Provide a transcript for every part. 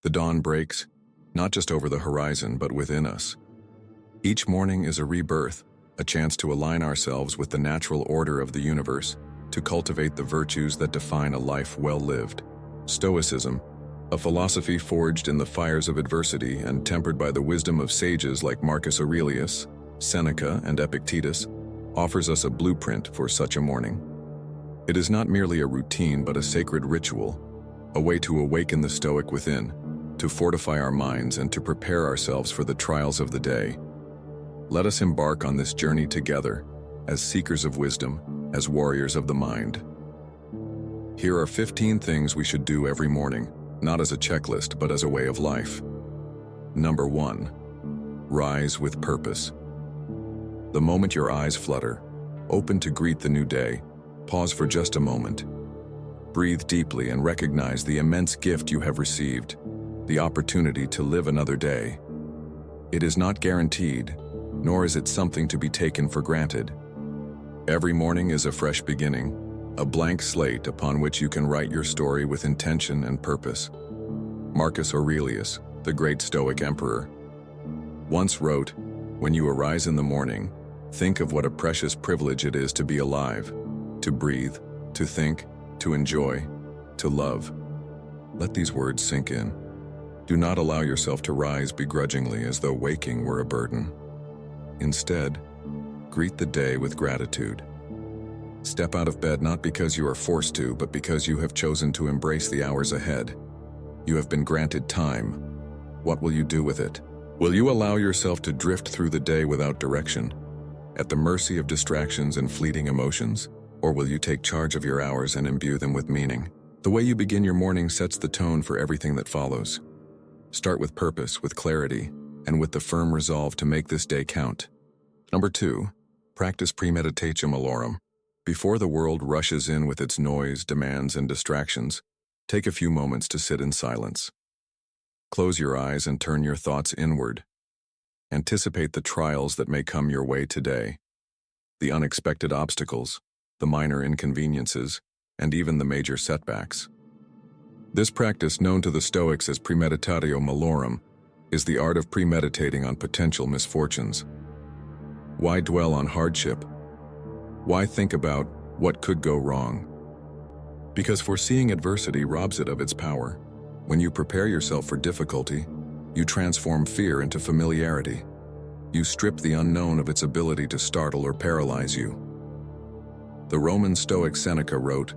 The dawn breaks, not just over the horizon, but within us. Each morning is a rebirth, a chance to align ourselves with the natural order of the universe, to cultivate the virtues that define a life well lived. Stoicism, a philosophy forged in the fires of adversity and tempered by the wisdom of sages like Marcus Aurelius, Seneca, and Epictetus, offers us a blueprint for such a morning. It is not merely a routine but a sacred ritual, a way to awaken the Stoic within, to fortify our minds and to prepare ourselves for the trials of the day. Let us embark on this journey together, as seekers of wisdom, as warriors of the mind. Here are 15 things we should do every morning, not as a checklist but as a way of life. Number 1. Rise with purpose. The moment your eyes flutter, open to greet the new day, pause for just a moment. Breathe deeply and recognize the immense gift you have received, the opportunity to live another day. It is not guaranteed, nor is it something to be taken for granted. Every morning is a fresh beginning, a blank slate upon which you can write your story with intention and purpose. Marcus Aurelius, the great Stoic emperor, once wrote, "When you arise in the morning, think of what a precious privilege it is to be alive, to breathe, to think, to enjoy, to love." Let these words sink in. Do not allow yourself to rise begrudgingly as though waking were a burden. Instead, greet the day with gratitude. Step out of bed not because you are forced to, but because you have chosen to embrace the hours ahead. You have been granted time. What will you do with it? Will you allow yourself to drift through the day without direction, at the mercy of distractions and fleeting emotions? Or will you take charge of your hours and imbue them with meaning? The way you begin your morning sets the tone for everything that follows. Start with purpose, with clarity, and with the firm resolve to make this day count. Number 2, practice premeditatio malorum. Before the world rushes in with its noise, demands, and distractions, take a few moments to sit in silence. Close your eyes and turn your thoughts inward. Anticipate the trials that may come your way today, the unexpected obstacles, the minor inconveniences, and even the major setbacks. This practice, known to the Stoics as premeditatio malorum, is the art of premeditating on potential misfortunes. Why dwell on hardship? Why think about what could go wrong? Because foreseeing adversity robs it of its power. When you prepare yourself for difficulty, you transform fear into familiarity. You strip the unknown of its ability to startle or paralyze you. The Roman Stoic Seneca wrote,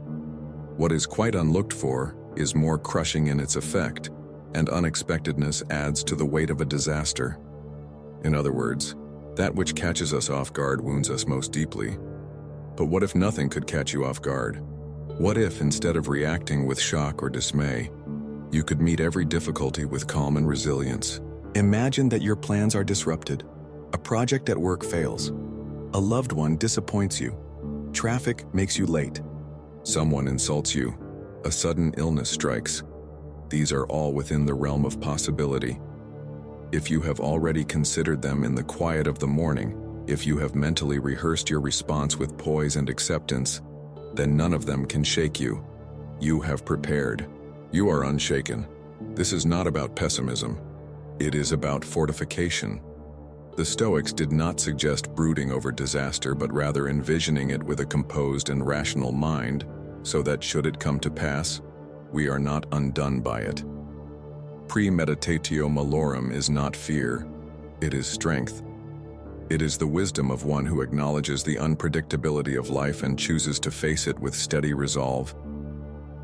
"What is quite unlooked for is more crushing in its effect, and unexpectedness adds to the weight of a disaster." In other words, that which catches us off guard wounds us most deeply. But what if nothing could catch you off guard? What if, instead of reacting with shock or dismay, you could meet every difficulty with calm and resilience? Imagine that your plans are disrupted. A project at work fails. A loved one disappoints you. Traffic makes you late. Someone insults you. A sudden illness strikes. These are all within the realm of possibility. If you have already considered them in the quiet of the morning, if you have mentally rehearsed your response with poise and acceptance, then none of them can shake you. You have prepared. You are unshaken. This is not about pessimism. It is about fortification. The Stoics did not suggest brooding over disaster, but rather envisioning it with a composed and rational mind, so that should it come to pass, we are not undone by it. Premeditatio malorum is not fear, it is strength. It is the wisdom of one who acknowledges the unpredictability of life and chooses to face it with steady resolve.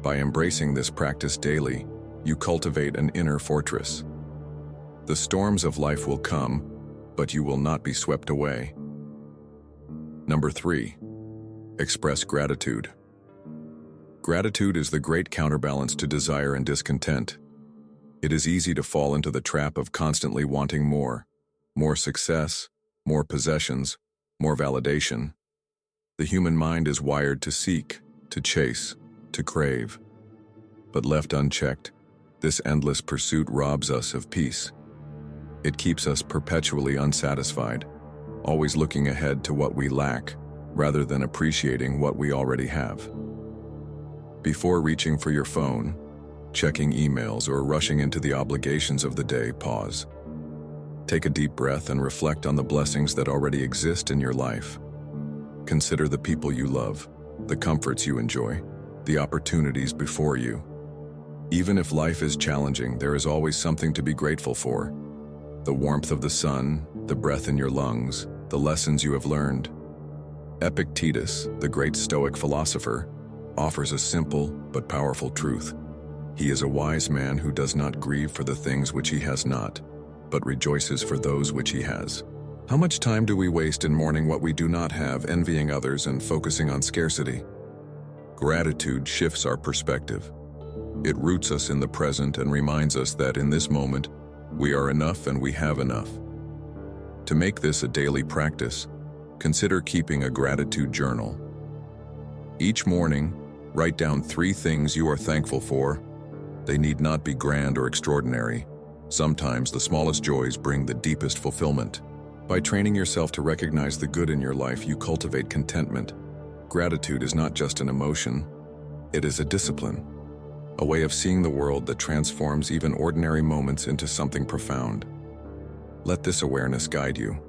By embracing this practice daily, you cultivate an inner fortress. The storms of life will come, but you will not be swept away. Number 3, express gratitude. Gratitude is the great counterbalance to desire and discontent. It is easy to fall into the trap of constantly wanting more success, more possessions, more validation. The human mind is wired to seek, to chase, to crave. But left unchecked, this endless pursuit robs us of peace. It keeps us perpetually unsatisfied, always looking ahead to what we lack, rather than appreciating what we already have. Before reaching for your phone, checking emails, or rushing into the obligations of the day, pause. Take a deep breath and reflect on the blessings that already exist in your life. Consider the people you love, the comforts you enjoy, the opportunities before you. Even if life is challenging, there is always something to be grateful for. The warmth of the sun, the breath in your lungs, the lessons you have learned. Epictetus, the great Stoic philosopher, offers a simple but powerful truth. He is a wise man who does not grieve for the things which he has not, but rejoices for those which he has. How much time do we waste in mourning what we do not have, envying others, and focusing on scarcity? Gratitude shifts our perspective. It roots us in the present and reminds us that in this moment, we are enough and we have enough. To make this a daily practice, consider keeping a gratitude journal. Each morning, write down 3 things you are thankful for. They need not be grand or extraordinary. Sometimes the smallest joys bring the deepest fulfillment. By training yourself to recognize the good in your life, you cultivate contentment. Gratitude is not just an emotion, it is a discipline, a way of seeing the world that transforms even ordinary moments into something profound. Let this awareness guide you.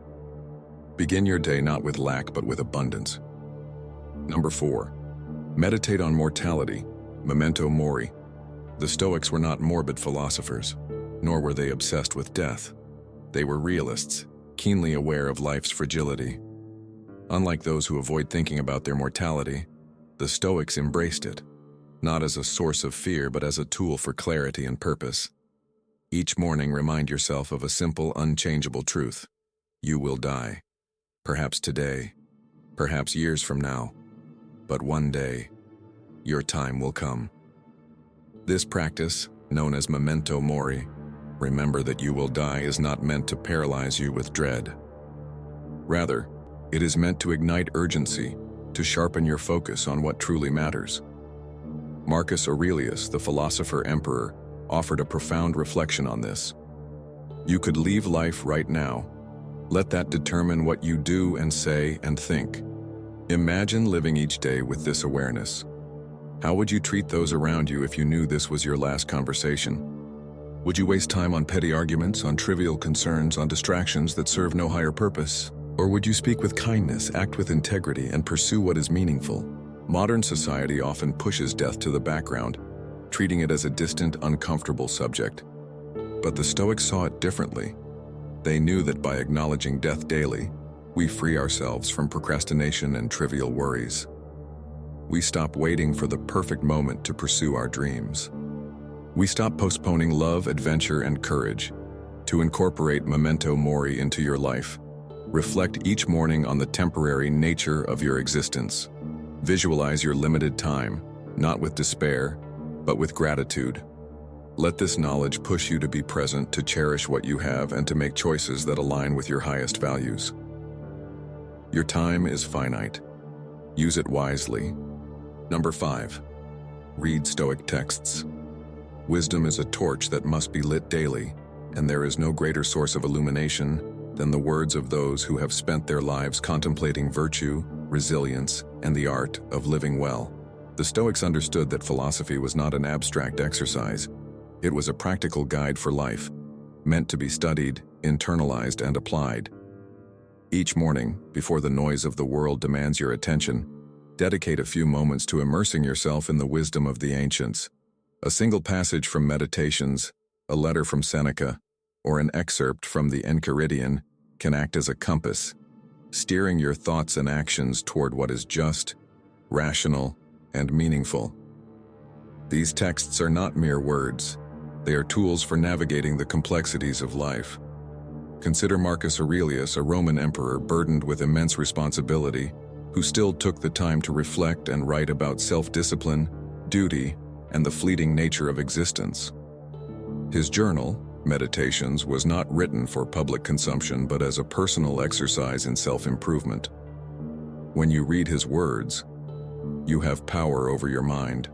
Begin your day not with lack but with abundance. Number 4. Meditate on mortality, memento mori. The Stoics were not morbid philosophers, nor were they obsessed with death. They were realists, keenly aware of life's fragility. Unlike those who avoid thinking about their mortality, the Stoics embraced it, not as a source of fear but as a tool for clarity and purpose. Each morning, remind yourself of a simple, unchangeable truth. You will die. Perhaps today, perhaps years from now, but one day, your time will come. This practice, known as memento mori, remember that you will die, is not meant to paralyze you with dread. Rather, it is meant to ignite urgency, to sharpen your focus on what truly matters. Marcus Aurelius, the philosopher-emperor, offered a profound reflection on this. You could leave life right now. Let that determine what you do and say and think. Imagine living each day with this awareness. How would you treat those around you if you knew this was your last conversation? Would you waste time on petty arguments, on trivial concerns, on distractions that serve no higher purpose? Or would you speak with kindness, act with integrity, and pursue what is meaningful? Modern society often pushes death to the background, treating it as a distant, uncomfortable subject. But the Stoics saw it differently. They knew that by acknowledging death daily, we free ourselves from procrastination and trivial worries. We stop waiting for the perfect moment to pursue our dreams. We stop postponing love, adventure, and courage. To incorporate memento mori into your life, reflect each morning on the temporary nature of your existence. Visualize your limited time, not with despair, but with gratitude. Let this knowledge push you to be present, to cherish what you have, and to make choices that align with your highest values. Your time is finite. Use it wisely. Number 5. Read Stoic texts. Wisdom is a torch that must be lit daily, and there is no greater source of illumination than the words of those who have spent their lives contemplating virtue, resilience, and the art of living well. The Stoics understood that philosophy was not an abstract exercise. It was a practical guide for life, meant to be studied, internalized, and applied. Each morning, before the noise of the world demands your attention, dedicate a few moments to immersing yourself in the wisdom of the ancients. A single passage from Meditations, a letter from Seneca, or an excerpt from the Enchiridion can act as a compass, steering your thoughts and actions toward what is just, rational, and meaningful. These texts are not mere words. They are tools for navigating the complexities of life. Consider Marcus Aurelius, a Roman emperor burdened with immense responsibility, who still took the time to reflect and write about self-discipline, duty, and the fleeting nature of existence. His journal, Meditations, was not written for public consumption but as a personal exercise in self-improvement. When you read his words, you have power over your mind,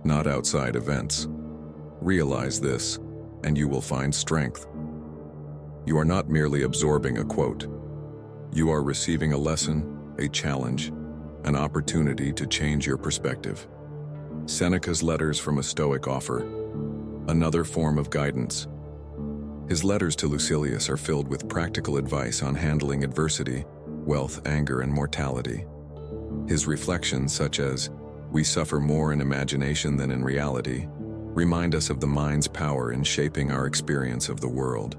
not outside events. Realize this, and you will find strength. You are not merely absorbing a quote. You are receiving a lesson, a challenge, an opportunity to change your perspective. Seneca's Letters from a Stoic offer another form of guidance. His letters to Lucilius are filled with practical advice on handling adversity, wealth, anger, and mortality. His reflections, such as, "We suffer more in imagination than in reality," remind us of the mind's power in shaping our experience of the world.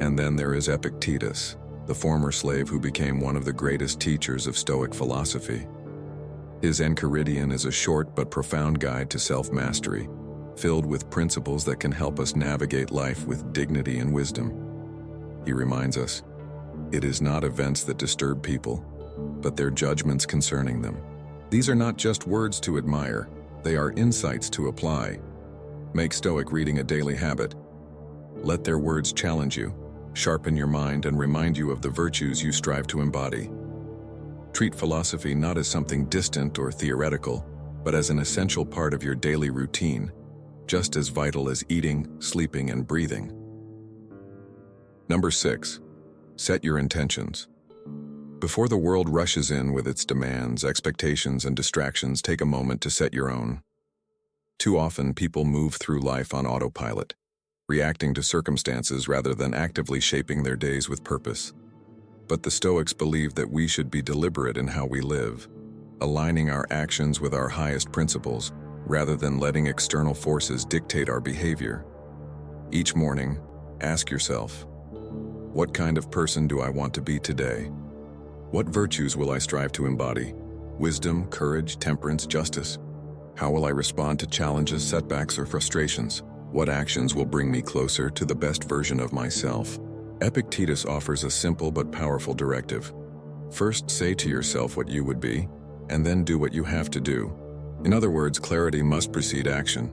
And then there is Epictetus, the former slave who became one of the greatest teachers of Stoic philosophy. His Enchiridion is a short but profound guide to self-mastery, filled with principles that can help us navigate life with dignity and wisdom. He reminds us, it is not events that disturb people, but their judgments concerning them. These are not just words to admire, they are insights to apply. Make Stoic reading a daily habit. Let their words challenge you, sharpen your mind, and remind you of the virtues you strive to embody. Treat philosophy not as something distant or theoretical, but as an essential part of your daily routine, just as vital as eating, sleeping, and breathing. Number 6. Set your intentions. Before the world rushes in with its demands, expectations, and distractions, take a moment to set your own. Too often, people move through life on autopilot, reacting to circumstances rather than actively shaping their days with purpose. But the Stoics believe that we should be deliberate in how we live, aligning our actions with our highest principles, rather than letting external forces dictate our behavior. Each morning, ask yourself, what kind of person do I want to be today? What virtues will I strive to embody? Wisdom, courage, temperance, justice? How will I respond to challenges, setbacks, or frustrations? What actions will bring me closer to the best version of myself? Epictetus offers a simple but powerful directive. First, say to yourself what you would be, and then do what you have to do. In other words, clarity must precede action.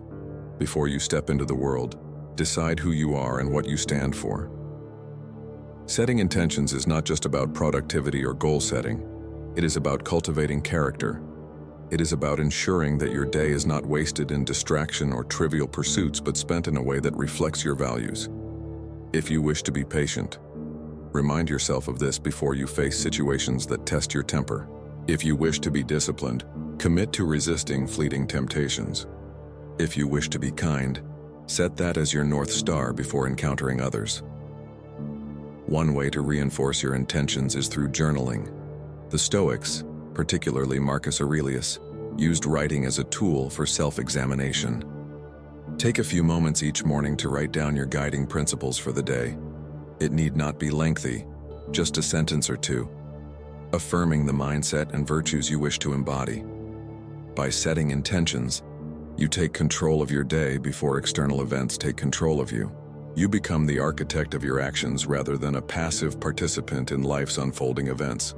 Before you step into the world, decide who you are and what you stand for. Setting intentions is not just about productivity or goal setting. It is about cultivating character. It is about ensuring that your day is not wasted in distraction or trivial pursuits, but spent in a way that reflects your values. If you wish to be patient, remind yourself of this before you face situations that test your temper. If you wish to be disciplined, commit to resisting fleeting temptations. If you wish to be kind, set that as your North Star before encountering others. One way to reinforce your intentions is through journaling. The Stoics, particularly Marcus Aurelius, used writing as a tool for self-examination. Take a few moments each morning to write down your guiding principles for the day. It need not be lengthy, just a sentence or two, affirming the mindset and virtues you wish to embody. By setting intentions, you take control of your day before external events take control of you. You become the architect of your actions rather than a passive participant in life's unfolding events.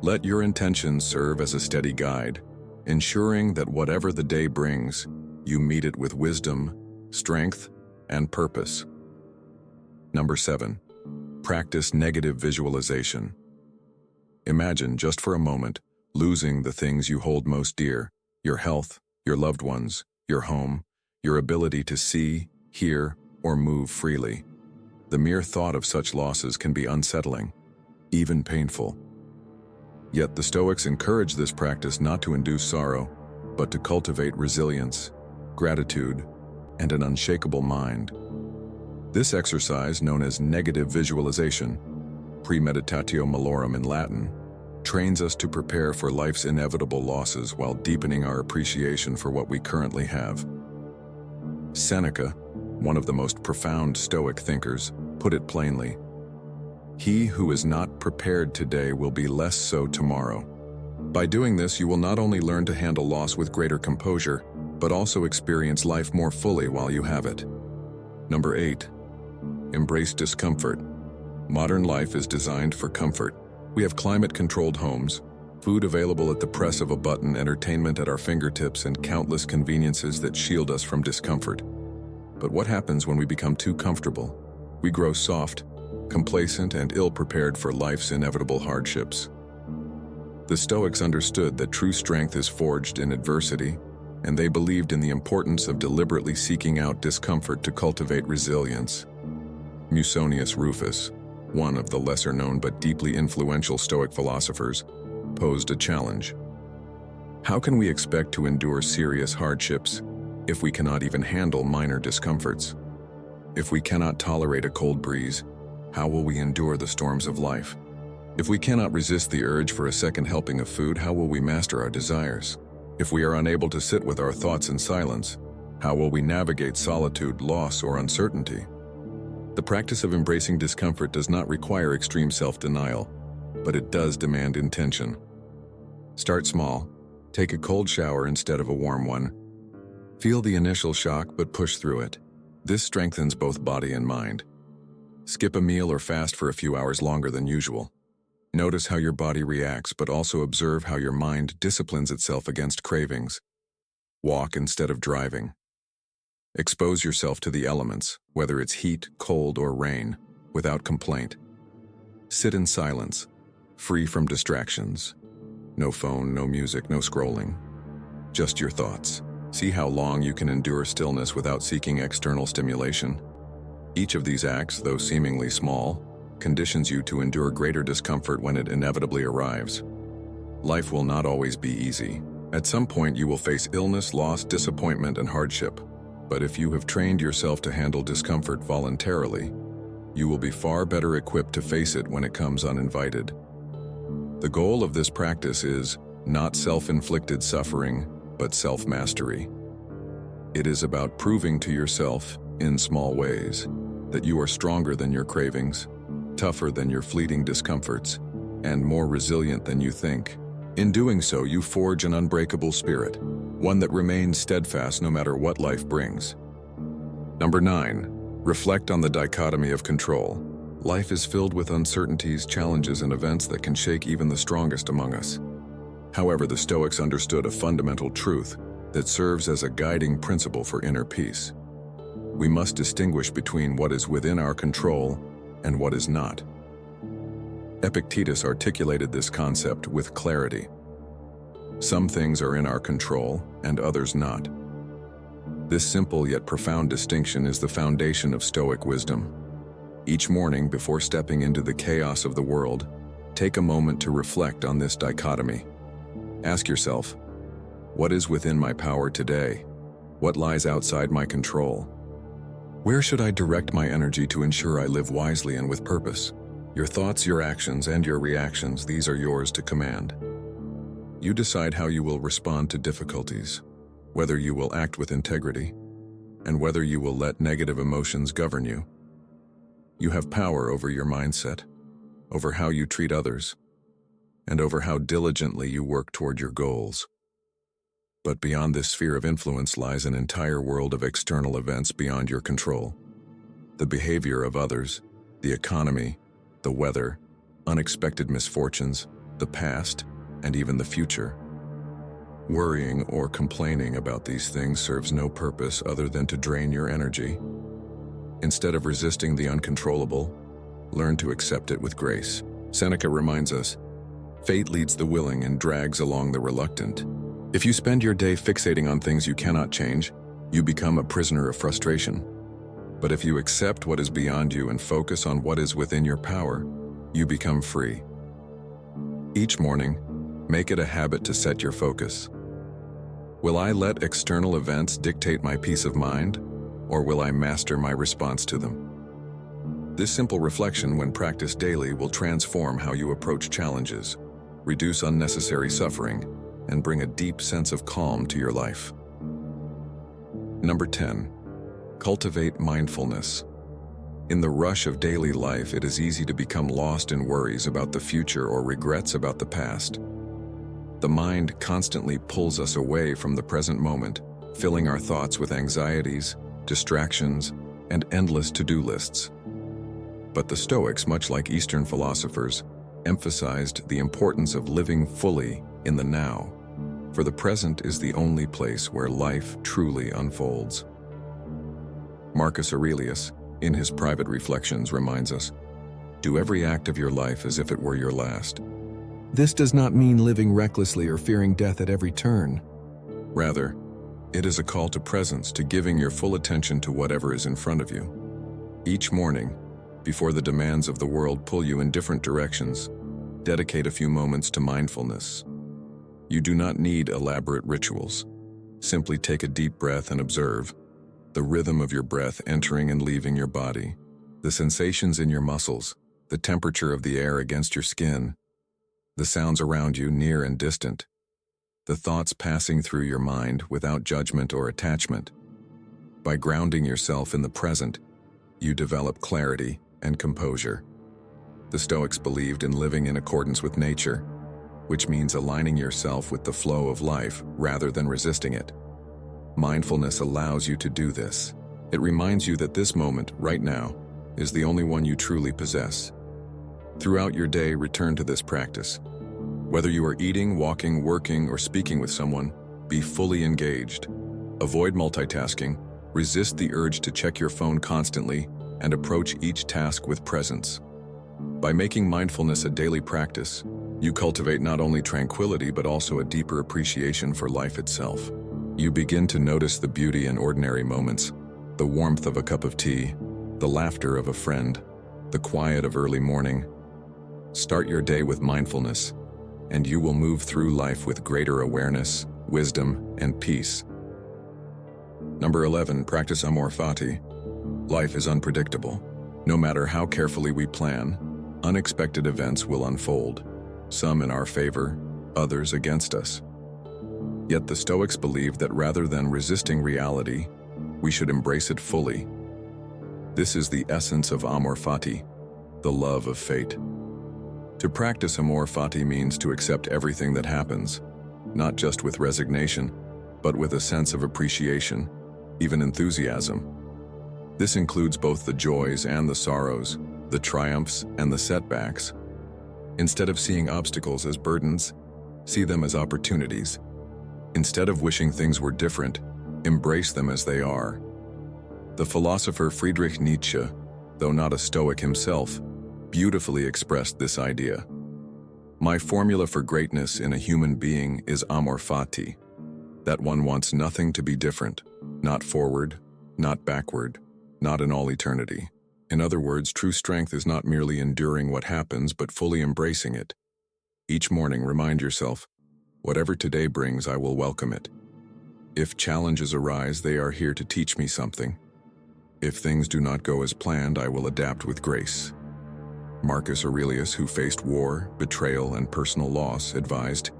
Let your intentions serve as a steady guide, ensuring that whatever the day brings, you meet it with wisdom, strength, and purpose. Number 7. Practice negative visualization. Imagine, just for a moment, losing the things you hold most dear: your health, your loved ones, your home, your ability to see, hear, or move freely. The mere thought of such losses can be unsettling, even painful. Yet the Stoics encourage this practice not to induce sorrow, but to cultivate resilience, gratitude, and an unshakable mind. This exercise, known as negative visualization, premeditatio malorum in Latin, trains us to prepare for life's inevitable losses while deepening our appreciation for what we currently have. Seneca, one of the most profound Stoic thinkers, put it plainly: "He who is not prepared today will be less so tomorrow." By doing this, you will not only learn to handle loss with greater composure, but also experience life more fully while you have it. Number 8. Embrace discomfort. Modern life is designed for comfort. We have climate-controlled homes, food available at the press of a button, entertainment at our fingertips, and countless conveniences that shield us from discomfort. But what happens when we become too comfortable? We grow soft, complacent, and ill-prepared for life's inevitable hardships. The Stoics understood that true strength is forged in adversity, and they believed in the importance of deliberately seeking out discomfort to cultivate resilience. Musonius Rufus, one of the lesser-known but deeply influential Stoic philosophers, posed a challenge. How can we expect to endure serious hardships If we cannot even handle minor discomforts, if we cannot tolerate a cold breeze, how will we endure the storms of life? If we cannot resist the urge for a second helping of food, how will we master our desires? If we are unable to sit with our thoughts in silence, how will we navigate solitude, loss, or uncertainty? The practice of embracing discomfort does not require extreme self-denial, but it does demand intention. Start small. Take a cold shower instead of a warm one. Feel the initial shock, but push through it. This strengthens both body and mind. Skip a meal or fast for a few hours longer than usual. Notice how your body reacts, but also observe how your mind disciplines itself against cravings. Walk instead of driving. Expose yourself to the elements, whether it's heat, cold, or rain, without complaint. Sit in silence, free from distractions. No phone, no music, no scrolling. Just your thoughts. See how long you can endure stillness without seeking external stimulation. Each of these acts, though seemingly small, conditions you to endure greater discomfort when it inevitably arrives. Life will not always be easy. At some point you will face illness, loss, disappointment, and hardship. But if you have trained yourself to handle discomfort voluntarily, you will be far better equipped to face it when it comes uninvited. The goal of this practice is not self-inflicted suffering, but self-mastery. It is about proving to yourself, in small ways, that you are stronger than your cravings, tougher than your fleeting discomforts, and more resilient than you think. In doing so, you forge an unbreakable spirit, one that remains steadfast no matter what life brings. Number 9, reflect on the dichotomy of control. Life is filled with uncertainties, challenges, and events that can shake even the strongest among us. However, the Stoics understood a fundamental truth that serves as a guiding principle for inner peace. We must distinguish between what is within our control and what is not. Epictetus articulated this concept with clarity. Some things are in our control and others not. This simple yet profound distinction is the foundation of Stoic wisdom. Each morning, before stepping into the chaos of the world, take a moment to reflect on this dichotomy. Ask yourself, what is within my power today? What lies outside my control? Where should I direct my energy to ensure I live wisely and with purpose? Your thoughts, your actions, and your reactions, these are yours to command. You decide how you will respond to difficulties, whether you will act with integrity, and whether you will let negative emotions govern you. You have power over your mindset, over how you treat others, and over how diligently you work toward your goals. But beyond this sphere of influence lies an entire world of external events beyond your control. The behavior of others, the economy, the weather, unexpected misfortunes, the past, and even the future. Worrying or complaining about these things serves no purpose other than to drain your energy. Instead of resisting the uncontrollable, learn to accept it with grace. Seneca reminds us, fate leads the willing and drags along the reluctant. If you spend your day fixating on things you cannot change, you become a prisoner of frustration. But if you accept what is beyond you and focus on what is within your power, you become free. Each morning, make it a habit to set your focus. Will I let external events dictate my peace of mind, or will I master my response to them? This simple reflection, when practiced daily, will transform how you approach challenges, reduce unnecessary suffering, and bring a deep sense of calm to your life. Number 10, cultivate mindfulness. In the rush of daily life, it is easy to become lost in worries about the future or regrets about the past. The mind constantly pulls us away from the present moment, filling our thoughts with anxieties, distractions, and endless to-do lists. But the Stoics, much like Eastern philosophers, emphasized the importance of living fully in the now, for the present is the only place where life truly unfolds. Marcus Aurelius, in his private reflections, reminds us, do every act of your life as if it were your last. This does not mean living recklessly or fearing death at every turn. Rather, it is a call to presence, to giving your full attention to whatever is in front of you. Each morning, before the demands of the world pull you in different directions, dedicate a few moments to mindfulness. You do not need elaborate rituals. Simply take a deep breath and observe the rhythm of your breath entering and leaving your body, the sensations in your muscles, the temperature of the air against your skin, the sounds around you near and distant, the thoughts passing through your mind without judgment or attachment. By grounding yourself in the present, you develop clarity and composure. The Stoics believed in living in accordance with nature, which means aligning yourself with the flow of life rather than resisting it. Mindfulness allows you to do this. It reminds you that this moment, right now, is the only one you truly possess. Throughout your day, return to this practice. Whether you are eating, walking, working, or speaking with someone, be fully engaged. Avoid multitasking, resist the urge to check your phone constantly, and approach each task with presence. By making mindfulness a daily practice, you cultivate not only tranquility but also a deeper appreciation for life itself. You begin to notice the beauty in ordinary moments, the warmth of a cup of tea, the laughter of a friend, the quiet of early morning. Start your day with mindfulness, and you will move through life with greater awareness, wisdom, and peace. Number 11, practice amor fati. Life is unpredictable. No matter how carefully we plan, unexpected events will unfold, some in our favor, others against us. Yet the Stoics believed that rather than resisting reality, we should embrace it fully. This is the essence of amor fati, the love of fate. To practice amor fati means to accept everything that happens, not just with resignation, but with a sense of appreciation, even enthusiasm. This includes both the joys and the sorrows, the triumphs and the setbacks. Instead of seeing obstacles as burdens, see them as opportunities. Instead of wishing things were different, embrace them as they are. The philosopher Friedrich Nietzsche, though not a Stoic himself, beautifully expressed this idea. My formula for greatness in a human being is amor fati, that one wants nothing to be different, not forward, not backward, not in all eternity. In other words, true strength is not merely enduring what happens, but fully embracing it. Each morning, remind yourself, whatever today brings, I will welcome it. If challenges arise, they are here to teach me something. If things do not go as planned, I will adapt with grace. Marcus Aurelius, who faced war, betrayal, and personal loss, advised,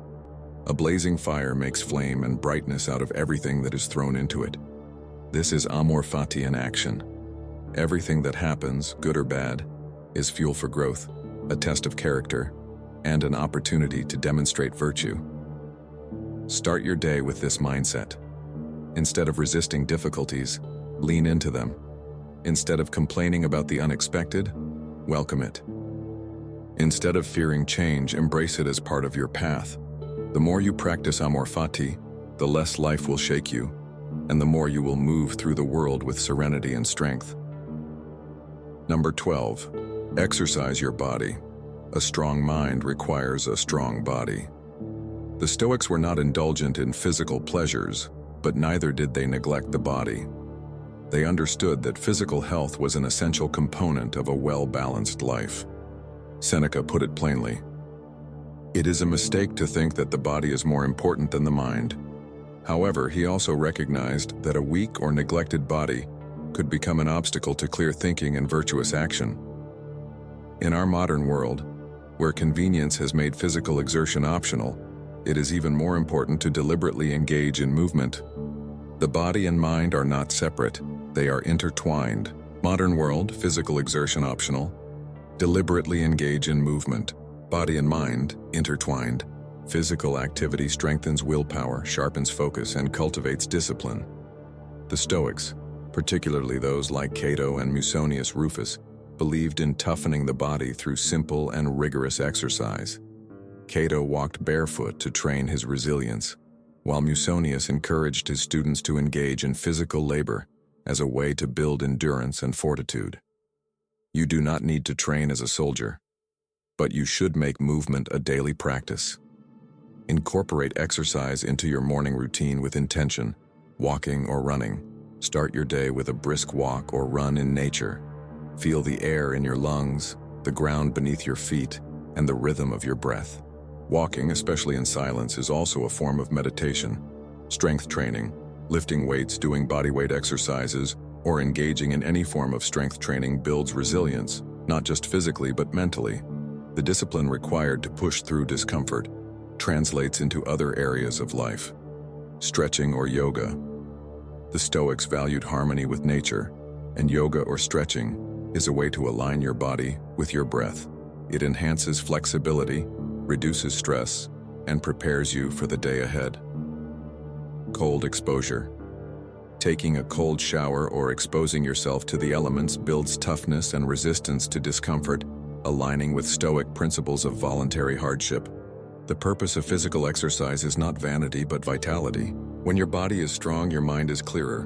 "A blazing fire makes flame and brightness out of everything that is thrown into it." This is amor fati in action. Everything that happens, good or bad, is fuel for growth, a test of character, and an opportunity to demonstrate virtue. Start your day with this mindset. Instead of resisting difficulties, lean into them. Instead of complaining about the unexpected, welcome it. Instead of fearing change, embrace it as part of your path. The more you practice amor fati, the less life will shake you, and the more you will move through the world with serenity and strength. Number 12, exercise your body. A strong mind requires a strong body. The Stoics were not indulgent in physical pleasures, but neither did they neglect the body. They understood that physical health was an essential component of a well-balanced life. Seneca put it plainly, "It is a mistake to think that the body is more important than the mind." However, he also recognized that a weak or neglected body could become an obstacle to clear thinking and virtuous action. In our modern world, where convenience has made physical exertion optional, it is even more important to deliberately engage in movement. The body and mind are not separate, they are intertwined. Modern world, physical exertion optional. Deliberately engage in movement. Body and mind, intertwined. Physical activity strengthens willpower, sharpens focus, and cultivates discipline. The Stoics, particularly those like Cato and Musonius Rufus, believed in toughening the body through simple and rigorous exercise. Cato walked barefoot to train his resilience, while Musonius encouraged his students to engage in physical labor as a way to build endurance and fortitude. You do not need to train as a soldier, but you should make movement a daily practice. Incorporate exercise into your morning routine with intention, walking or running. Start your day with a brisk walk or run in nature. Feel the air in your lungs, the ground beneath your feet, and the rhythm of your breath. Walking, especially in silence, is also a form of meditation. Strength training, lifting weights, doing bodyweight exercises, or engaging in any form of strength training builds resilience, not just physically but mentally. The discipline required to push through discomfort translates into other areas of life. Stretching or yoga. The Stoics valued harmony with nature, and yoga or stretching is a way to align your body with your breath. It enhances flexibility, reduces stress, and prepares you for the day ahead. Cold exposure. Taking a cold shower or exposing yourself to the elements builds toughness and resistance to discomfort, aligning with Stoic principles of voluntary hardship. The purpose of physical exercise is not vanity but vitality. When your body is strong, your mind is clearer.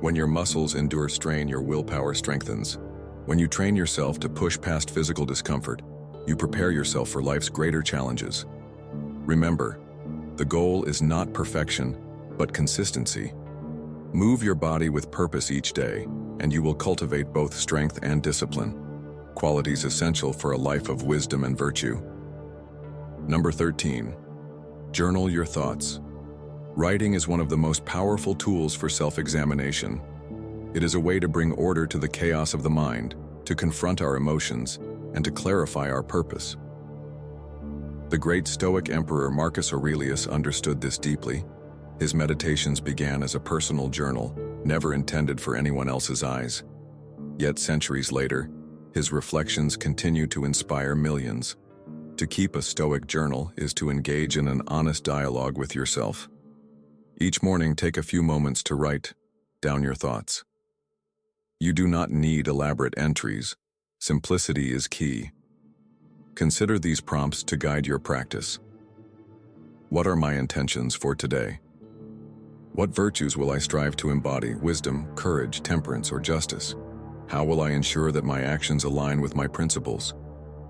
When your muscles endure strain, your willpower strengthens. When you train yourself to push past physical discomfort, you prepare yourself for life's greater challenges. Remember, the goal is not perfection, but consistency. Move your body with purpose each day, and you will cultivate both strength and discipline, qualities essential for a life of wisdom and virtue. Number 13. Journal your thoughts. Writing is one of the most powerful tools for self-examination. It is a way to bring order to the chaos of the mind, to confront our emotions, and to clarify our purpose. The great Stoic emperor Marcus Aurelius understood this deeply. His meditations began as a personal journal, never intended for anyone else's eyes. Yet centuries later, his reflections continue to inspire millions. To keep a Stoic journal is to engage in an honest dialogue with yourself. Each morning, take a few moments to write down your thoughts. You do not need elaborate entries. Simplicity is key. Consider these prompts to guide your practice. What are my intentions for today? What virtues will I strive to embody? Wisdom, courage, temperance, or justice? How will I ensure that my actions align with my principles?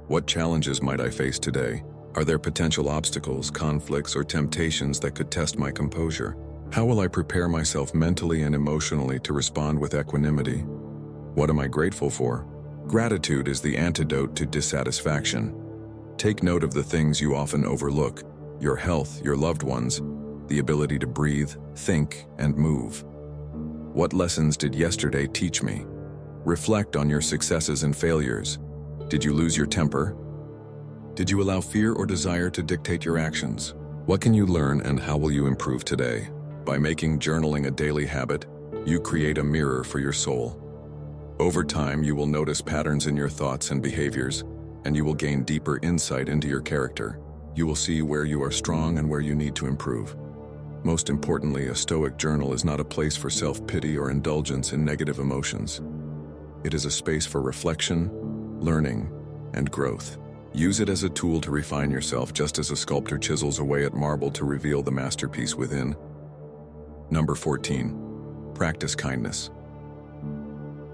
What challenges might I face today? Are there potential obstacles, conflicts, or temptations that could test my composure? How will I prepare myself mentally and emotionally to respond with equanimity? What am I grateful for? Gratitude is the antidote to dissatisfaction. Take note of the things you often overlook: your health, your loved ones, the ability to breathe, think, and move. What lessons did yesterday teach me? Reflect on your successes and failures. Did you lose your temper? Did you allow fear or desire to dictate your actions? What can you learn and how will you improve today? By making journaling a daily habit, you create a mirror for your soul. Over time, you will notice patterns in your thoughts and behaviors, and you will gain deeper insight into your character. You will see where you are strong and where you need to improve. Most importantly, a Stoic journal is not a place for self-pity or indulgence in negative emotions. It is a space for reflection, learning, and growth. Use it as a tool to refine yourself, just as a sculptor chisels away at marble to reveal the masterpiece within. Number 14. Practice kindness.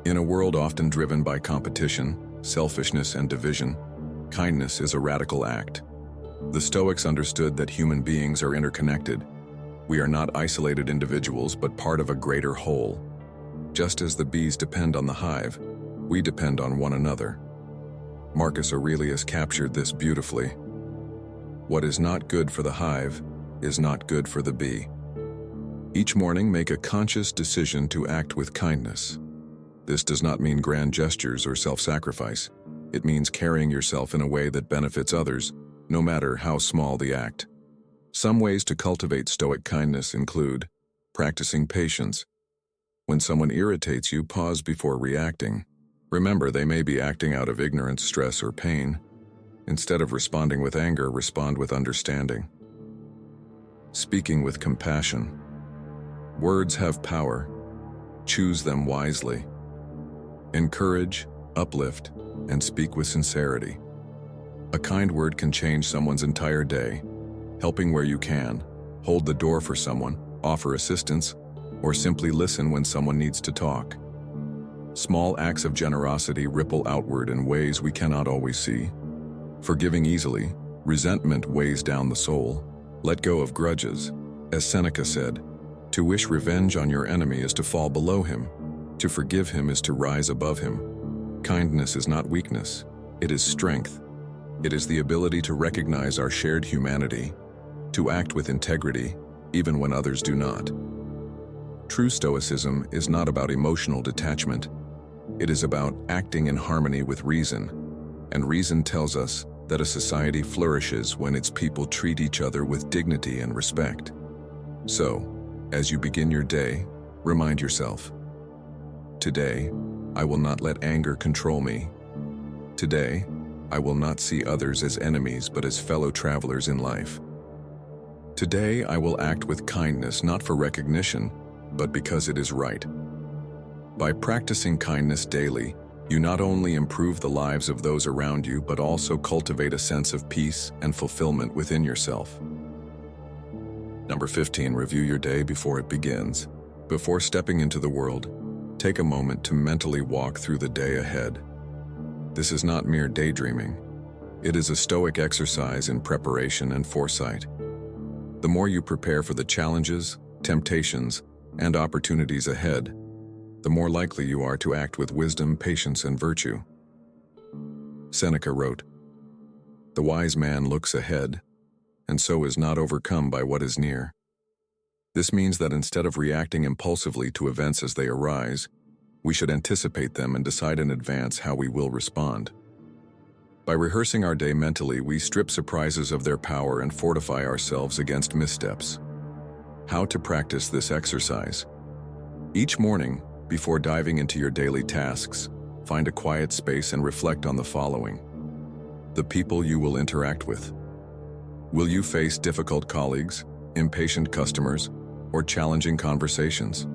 In a world often driven by competition, selfishness, and division, kindness is a radical act. The Stoics understood that human beings are interconnected. We are not isolated individuals, but part of a greater whole. Just as the bees depend on the hive, we depend on one another. Marcus Aurelius captured this beautifully. What is not good for the hive is not good for the bee. Each morning, make a conscious decision to act with kindness. This does not mean grand gestures or self-sacrifice. It means carrying yourself in a way that benefits others, no matter how small the act. Some ways to cultivate Stoic kindness include practicing patience. When someone irritates you, pause before reacting. Remember, they may be acting out of ignorance, stress, or pain. Instead of responding with anger, respond with understanding. Speaking with compassion. Words have power. Choose them wisely. Encourage, uplift, and speak with sincerity. A kind word can change someone's entire day. Helping where you can, hold the door for someone, offer assistance, or simply listen when someone needs to talk. Small acts of generosity ripple outward in ways we cannot always see. Forgiving easily, resentment weighs down the soul. Let go of grudges. As Seneca said, to wish revenge on your enemy is to fall below him. To forgive him is to rise above him. Kindness is not weakness, it is strength. It is the ability to recognize our shared humanity, to act with integrity, even when others do not. True Stoicism is not about emotional detachment. It is about acting in harmony with reason, and reason tells us that a society flourishes when its people treat each other with dignity and respect. So, as you begin your day, remind yourself, today, I will not let anger control me. Today, I will not see others as enemies but as fellow travelers in life. Today, I will act with kindness not for recognition, but because it is right. By practicing kindness daily, you not only improve the lives of those around you but also cultivate a sense of peace and fulfillment within yourself. Number 15, review your day before it begins. Before stepping into the world, take a moment to mentally walk through the day ahead. This is not mere daydreaming. It is a Stoic exercise in preparation and foresight. The more you prepare for the challenges, temptations, and opportunities ahead, the more likely you are to act with wisdom, patience, and virtue. Seneca wrote, "The wise man looks ahead, and so is not overcome by what is near." This means that instead of reacting impulsively to events as they arise, we should anticipate them and decide in advance how we will respond. By rehearsing our day mentally, we strip surprises of their power and fortify ourselves against missteps. How to practice this exercise? Each morning, before diving into your daily tasks, find a quiet space and reflect on the following. The people you will interact with. Will you face difficult colleagues, impatient customers, or challenging conversations?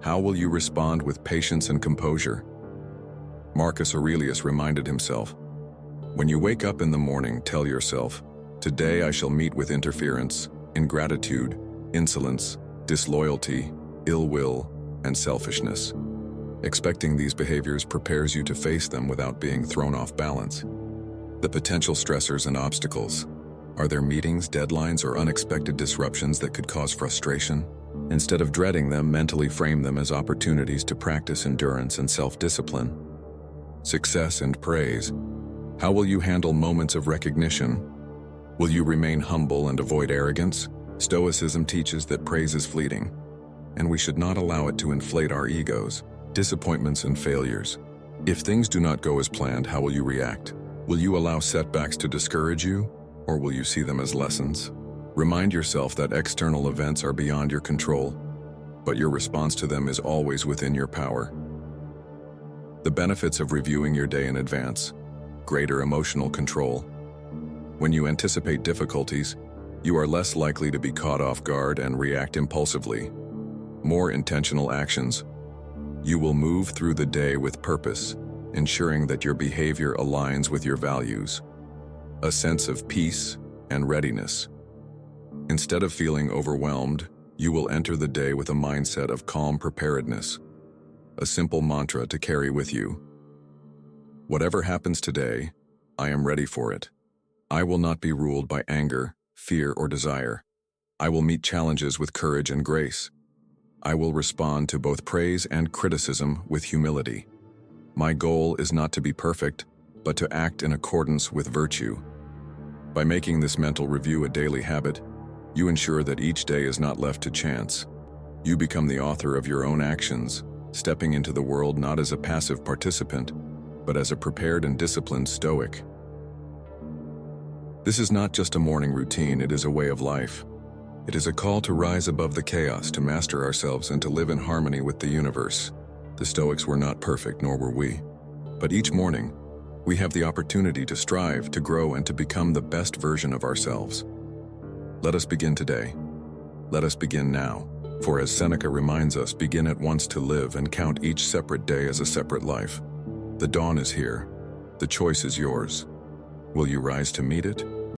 How will you respond with patience and composure? Marcus Aurelius reminded himself, "When you wake up in the morning, tell yourself, 'Today I shall meet with interference, ingratitude, insolence, disloyalty, ill will, and selfishness.' Expecting these behaviors prepares you to face them without being thrown off balance. The potential stressors and obstacles. Are there meetings, deadlines, or unexpected disruptions that could cause frustration? Instead of dreading them, mentally frame them as opportunities to practice endurance and self-discipline. Success and praise. How will you handle moments of recognition? Will you remain humble and avoid arrogance? Stoicism teaches that praise is fleeting, and we should not allow it to inflate our egos. Disappointments and failures. If things do not go as planned, how will you react? Will you allow setbacks to discourage you, or will you see them as lessons? Remind yourself that external events are beyond your control, but your response to them is always within your power. The benefits of reviewing your day in advance. Greater emotional control. When you anticipate difficulties, you are less likely to be caught off guard and react impulsively. More intentional actions. You will move through the day with purpose, ensuring that your behavior aligns with your values. A sense of peace and readiness. Instead of feeling overwhelmed, you will enter the day with a mindset of calm preparedness. A simple mantra to carry with you. Whatever happens today, I am ready for it. I will not be ruled by anger, fear, or desire. I will meet challenges with courage and grace. I will respond to both praise and criticism with humility. My goal is not to be perfect, but to act in accordance with virtue. By making this mental review a daily habit, you ensure that each day is not left to chance. You become the author of your own actions, stepping into the world not as a passive participant, but as a prepared and disciplined Stoic. This is not just a morning routine, it is a way of life. It is a call to rise above the chaos, to master ourselves, and to live in harmony with the universe. The Stoics were not perfect, nor were we. But each morning, we have the opportunity to strive, to grow, and to become the best version of ourselves. Let us begin today. Let us begin now. For as Seneca reminds us, begin at once to live and count each separate day as a separate life. The dawn is here. The choice is yours. Will you rise to meet it?